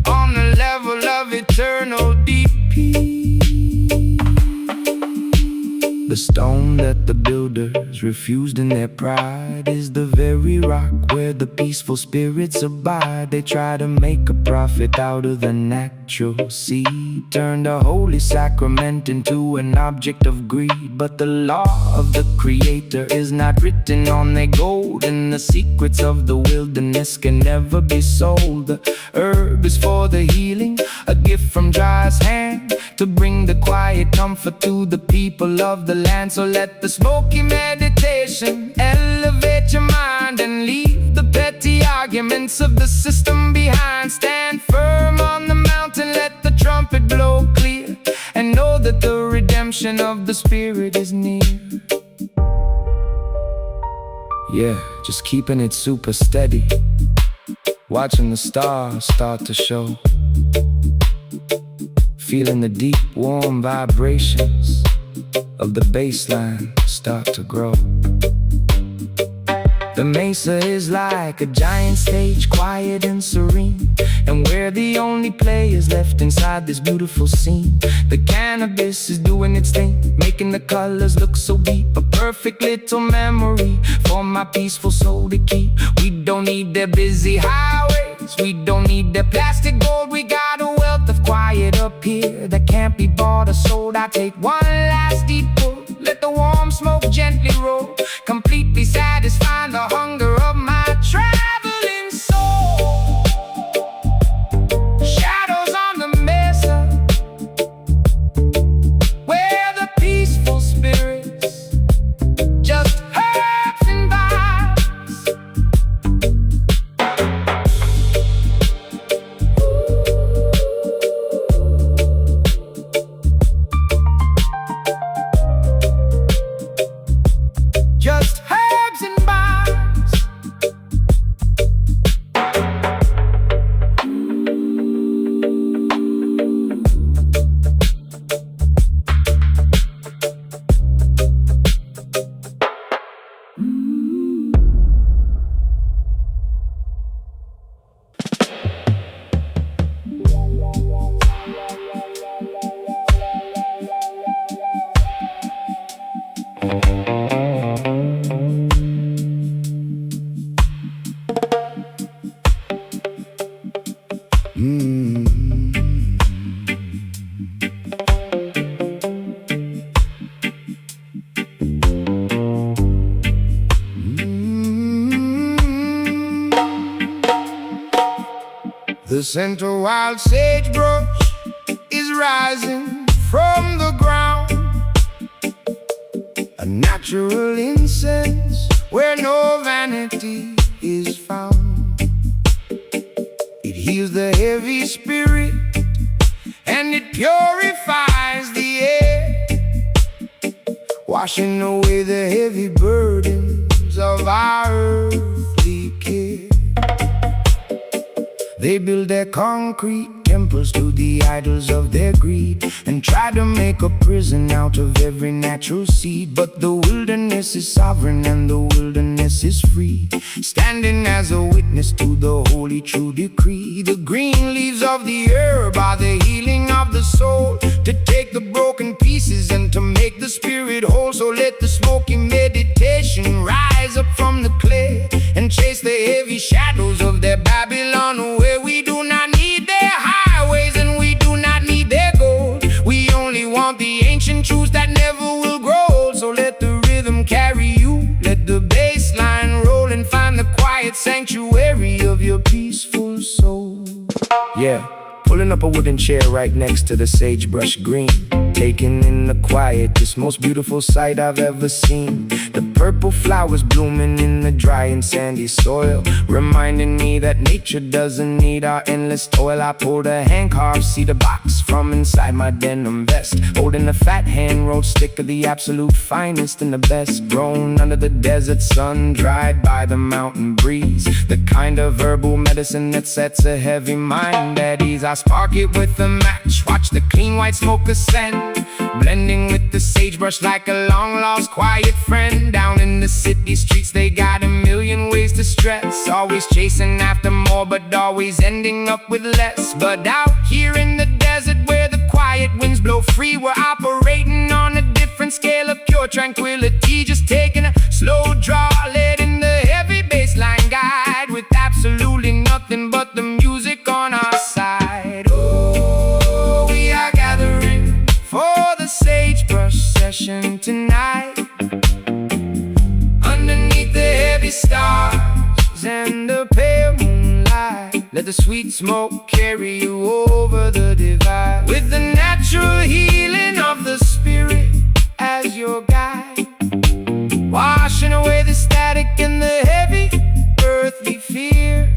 on the level of eternal deep peace. The stone that the builders refused in their pride is the very rock where the peaceful spirits abide. They try to make a profit out of the natural seed, turned a holy sacrament into an object of greed. But the law of the Creator is not written on their gold, and the secrets of the wilderness can never be sold. The herb is for the healing, a gift from Jah's hand, to bring the quiet comfort to the people of the land. So let the smoky meditation elevate your mind, and leave the petty arguments of the system behind. Stand firm on the mountain, let the trumpet blow clear, and know that the redemption of the spirit is near. Yeah, just keeping it super steady, watching the stars start to show, feeling the deep warm vibrations of the bassline start to grow. The Mesa is like a giant stage, quiet and serene, and we're the only players left inside this beautiful scene. The cannabis is doing its thing, making the colors look so deep, a perfect little memory for my peaceful soul to keep. We don't need their busy highways, we don't need their plastic gold. We got a wealth of quiet up here that can't be bought or sold. I take one last deep pull, let the warm smoke gently roll, completely satisfying the hunger of my traveling soul. Shadows on the Mesa, where the peaceful spirits just herbs and vibes. The scent of wild sagebrush is rising from the ground, a natural incense where no vanity is found. It heals the heavy spirit and it purifies the air, washing away the heavy burdens of our earthly care. They build their concrete temples to the idols of their greed, and try to make a prison out of every natural seed. But the wilderness is sovereign and the wilderness is free, standing as a witness to the holy true decree. The green leaves of the herb are the healing of the soul, to take the broken pieces and to make the spirit whole. So let the smoky meditation rise up from the clay and chase the heavy shadows of their Babylon away. We do not need their highways and we do not need their gold. We only want the ancient truths that never will grow old. So let the rhythm carry you, let the bass line roll, and find the quiet sanctuary of your peaceful soul.
Yeah, pulling up a wooden chair right next to the sagebrush green, taking in the quiet, this most beautiful sight I've ever seen. The purple flowers blooming in the dry and sandy soil, reminding me that nature doesn't need our endless toil. I pulled a hand-carved cedar box from inside my denim vest, holding a fat hand-rolled stick of the absolute finest and the best, grown under the desert sun, dried by the mountain breeze. The kind of herbal medicine that sets a heavy mind at ease. I spark it with a match, watch the clean white smoke ascend, blending with the sagebrush like a long-lost quiet friend. Down in the city streets they got a million ways to stress, always chasing after more but always ending up with less. But out here in the desert where the quiet winds blow free, we're operating on a different scale of pure tranquility, just taking a slow draw, letting the heavy bass line guide, with absolutely nothing but the music on our side. Oh, we are gathering for the sagebrush session tonight, underneath the heavy stars and the pale moonlight. Let the sweet smoke carry you over the divide, with the natural healing of the spirit as your guide, washing away the static and the heavy earthly fear.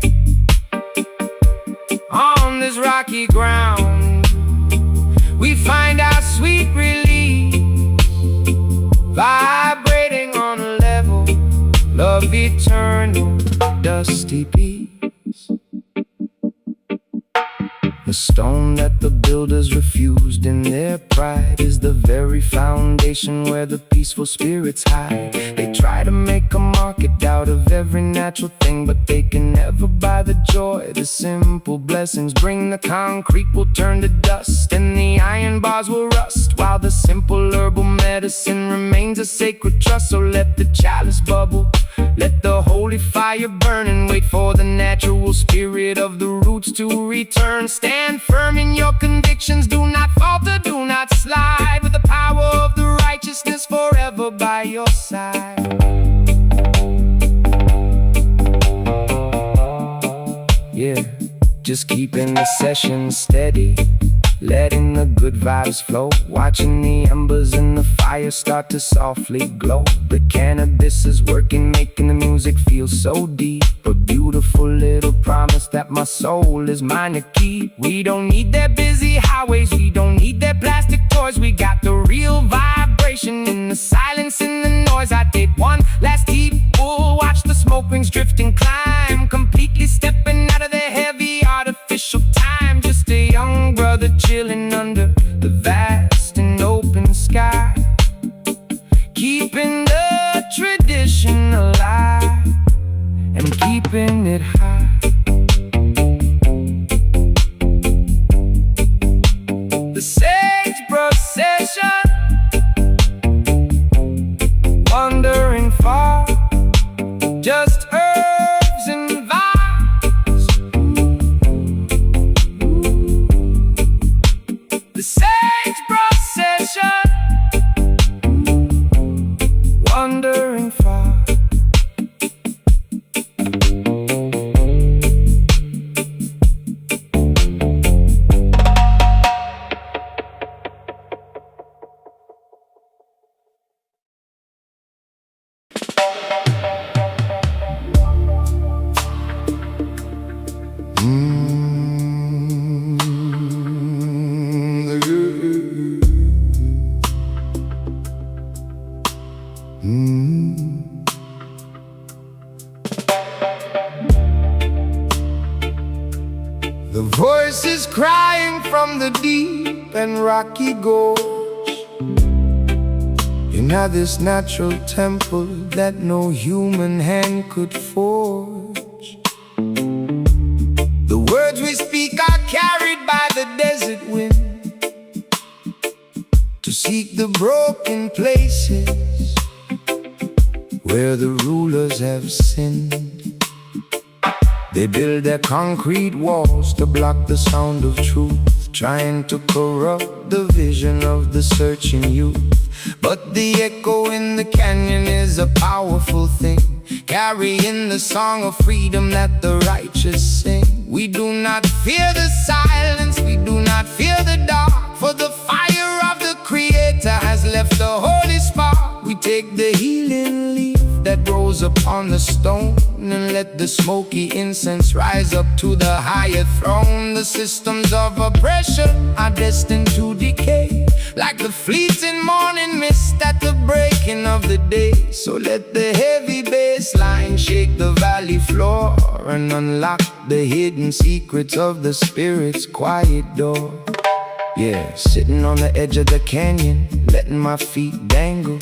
On this rocky ground we find our sweet release, vibrating on a level of eternal dusty peace. The stone that the builders refused in their pride is the very foundation where the peaceful spirits hide. They try to make a market out of every natural thing, but they can never buy the joy the simple blessings bring. The concrete will turn to dust and the iron bars will rust, while the simple herbal medicine remains a sacred trust. So let the chalice bubble, let the holy fire burn, and wait for the natural spirit of the roots to return. Stand firm in your convictions, do not falter, do not slide, with the power of the righteousness forever by your side. Yeah, just keeping the session steady, letting the good vibes flow, watching the embers in the fire start to softly glow. The cannabis is working, making the music feel so deep, a beautiful little promise that my soul is mine to keep. We don't need their busy highways, we don't need their plastic toys, we got the real vibration in the silence and the noise. I did one last deep pull, watch the smoke rings drift and climb, completely stepping out of their heavy artificial time. Just a young brother chilling under the vast and open sky, keeping the tradition alive and keeping it high. The sagebrush session, wandering far, just herbs and vibes,
The voices crying from the deep and rocky gorge in this natural temple that no human hand could forge. The words we speak are carried by the desert wind to seek the broken places where the rulers have sinned. They build their concrete walls to block the sound of truth, trying to corrupt the vision of the searching youth. But the echo in the canyon is a powerful thing, carrying the song of freedom that the righteous sing. We do not fear the silence, we do not fear the dark, for the fire of the Creator has left a holy spark. We take the healing leaf that grows upon the stone and let the smoky incense rise up to the higher throne. The systems of oppression are destined to decay, like the fleeting morning mist at the breaking of the day. So let the heavy bass line shake the valley floor and unlock the hidden secrets of the Spirit's quiet door. Yeah, sitting on the edge of the canyon, letting my feet dangle,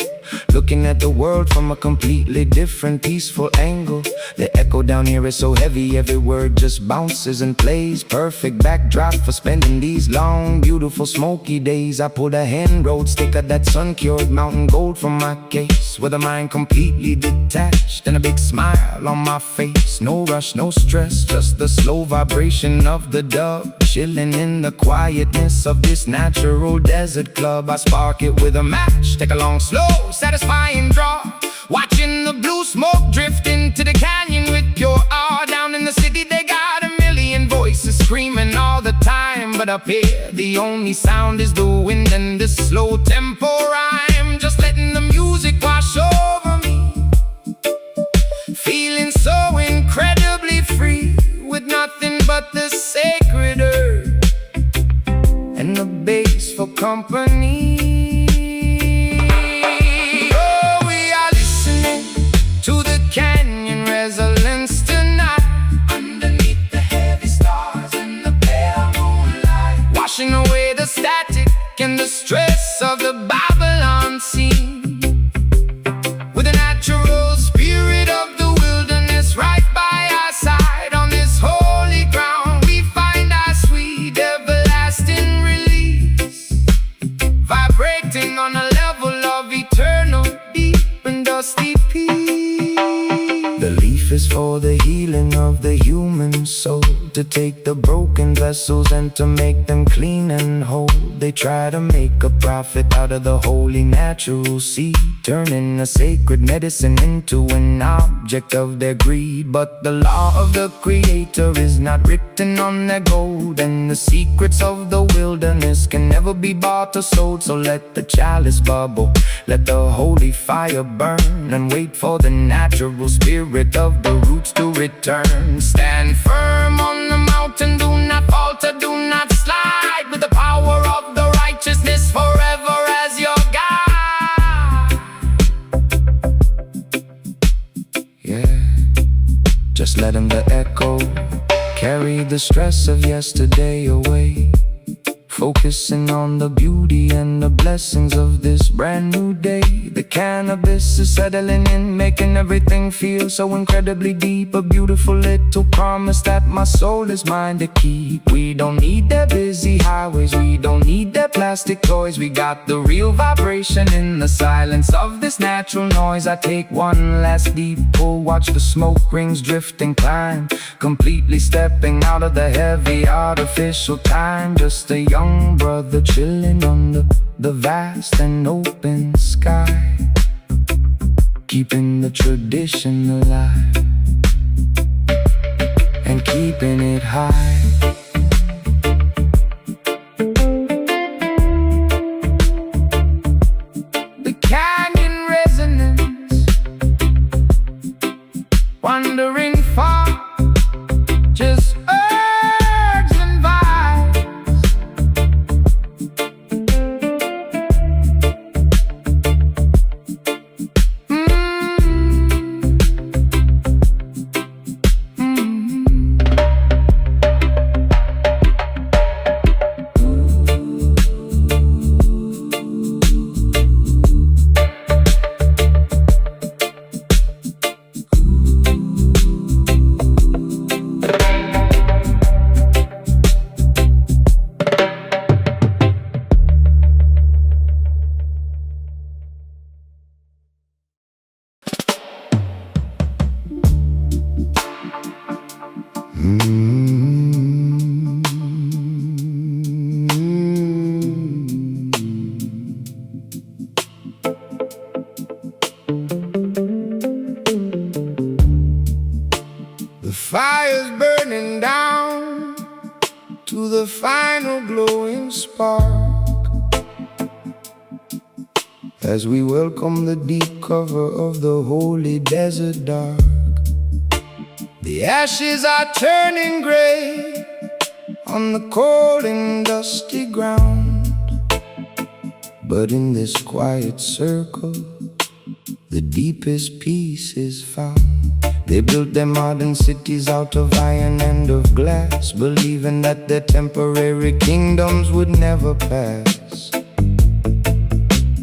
looking at the world from a completely different, peaceful angle. The echo down here is so heavy, every word just bounces and plays. Perfect backdrop for spending these long, beautiful, smoky days. I pulled a hand-rolled stick of that sun-cured mountain gold from my case, with a mind completely detached and a big smile on my face. No rush, no stress, just the slow vibration of the dove, chilling in the quietness of this natural desert club. I spark it with a match, take a long, slow, satisfying draw, watching the blue smoke drift into the canyon with pure awe. Down in the city they got a million voices screaming all the time, but up here the only sound is the wind and this slow tempo rhyme, just letting the music wash over me, feeling so incredibly free, with nothing but the sacred earth and the bass for company. Canyon resonance tonight, underneath the heavy stars and the pale moonlight, washing away the static and the stress of the Babylon scene, with the natural spirit of the wilderness right by our side. On this holy ground we find our sweet everlasting release, vibrating on a level of eternal, deep and dusty peace. The leaf is for the healing of the human soul, to take the broken vessels and to make them clean and whole. They try to make a profit out of the holy natural seed, turning a sacred medicine into an object of their greed. But the law of the Creator is not written on their gold, and the secrets of the wilderness can never be bought or sold. So let the chalice bubble, let the holy fire burn, and wait for the natural spirit of the roots to return. Stand firm on the mountain, do not falter, do not slide, with the power of the righteousness forever as your guide. Yeah, just letting the echo carry the stress of yesterday away, focusing on the beauty and the blessings of this brand new day. The cannabis is settling in, making everything feel so incredibly deep. A beautiful little promise that my soul is mine to keep. We don't need their busy highways, we don't need their plastic toys. We got the real vibration in the silence of this natural noise. I take one last deep pull, watch the smoke rings drift and climb, completely stepping out of the heavy artificial time. Just a young brother chilling under the vast and open sky, keeping the tradition alive and keeping it high. The canyon resonance, wandering far, just The fire's burning down to the final glowing spark as we welcome the deep cover of the holy desert dark. The ashes are turning gray on the cold and dusty ground, but in this quiet circle the deepest peace is found. They built their modern cities out of iron and of glass, believing that their temporary kingdoms would never pass.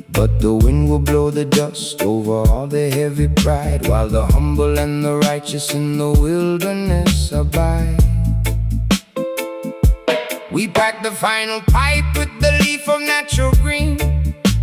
But the wind will blow the dust over all their heavy pride, while the humble and the righteous in the wilderness abide. We pack the final pipe with the leaf of natural green,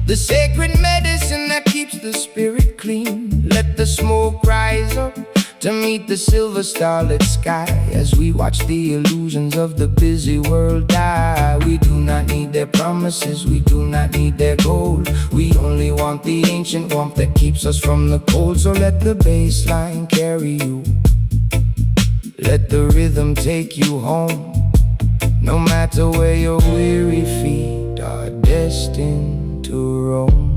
the sacred medicine that keeps the spirit clean. Let the smoke rise up to meet the silver starlit sky as we watch the illusions of the busy world die. We do not need their promises, we do not need their gold. We only want the ancient warmth that keeps us from the cold. So let the bass line carry you, let the rhythm take you home. No matter where your weary feet are destined to roam.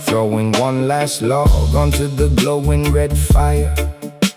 Throwing one last log onto the glowing red fire,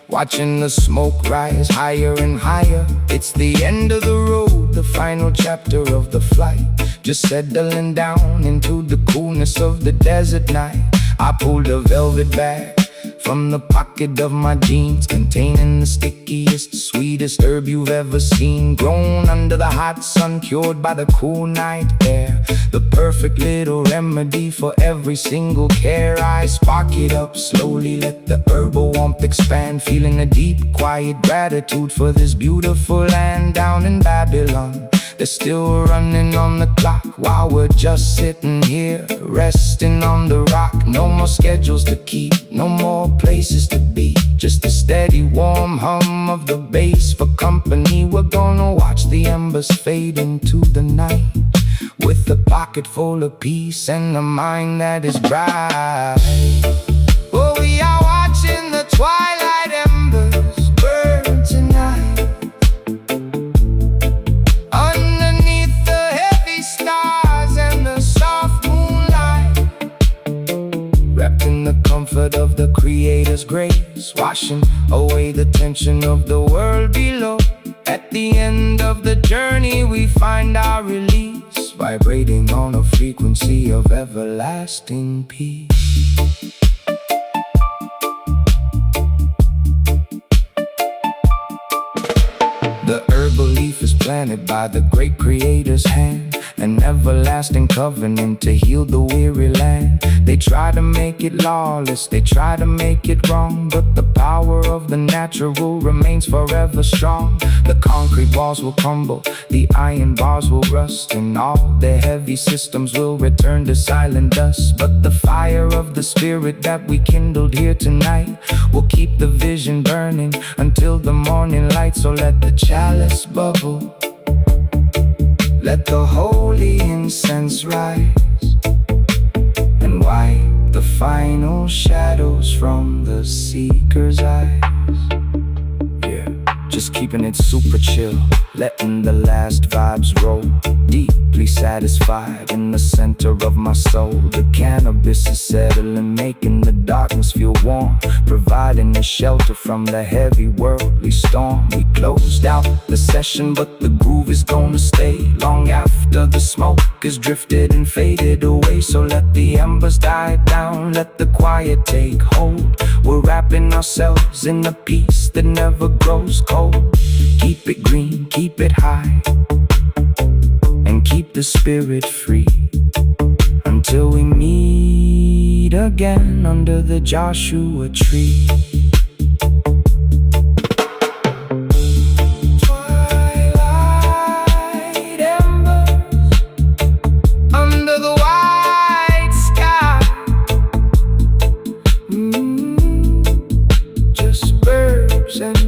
watching the smoke rise higher and higher. It's the end of the road, the final chapter of the flight, just settling down into the coolness of the desert night. I pulled a velvet bag from the pocket of my jeans, containing the stickiest, sweetest herb you've ever seen, grown under the hot sun, cured by the cool night air. The perfect little remedy for every single care. I spark it up slowly, let the herbal warmth expand, feeling a deep, quiet gratitude for this beautiful land down in Babylon. They're still running on the clock while we're just sitting here, resting on the rock. No more schedules to keep, no more places to be, just a steady warm hum of the bass for company. We're gonna watch the embers fade into the night, with a pocket full of peace and a mind that is bright. Oh, we are watching the twilight embers burn tonight, underneath the heavy stars and the soft moonlight, wrapped in the comfort of the Creator's grace, washing away the tension of the world below. At the end of the journey we find our release, vibrating on a frequency of everlasting peace. The herbal leaf is planted by the great Creator's hand, an everlasting covenant to heal the weary land. They try to make it lawless, they try to make it wrong, but the power of the natural remains forever strong. The concrete walls will crumble, the iron bars will rust, and all their heavy systems will return to silent dust. But the fire of the spirit that we kindled here tonight will keep the vision burning until the morning light. So let the chalice bubble, let the holy incense rise, and wipe the final shadows from the seeker's eyes. Yeah, just keeping it super chill, letting the last vibes roll. Deeply satisfied in the center of my soul. The cannabis is settling, making the darkness feel warm, providing a shelter from the heavy worldly storm. We closed out the session, but the groove is gonna stay long after the smoke has drifted and faded away. So let the embers die down, let the quiet take hold. We're wrapping ourselves in a peace that never grows cold. Keep it green, keep it high, and keep the spirit free, until we meet again under the Joshua tree. Twilight embers under the white sky.
steps and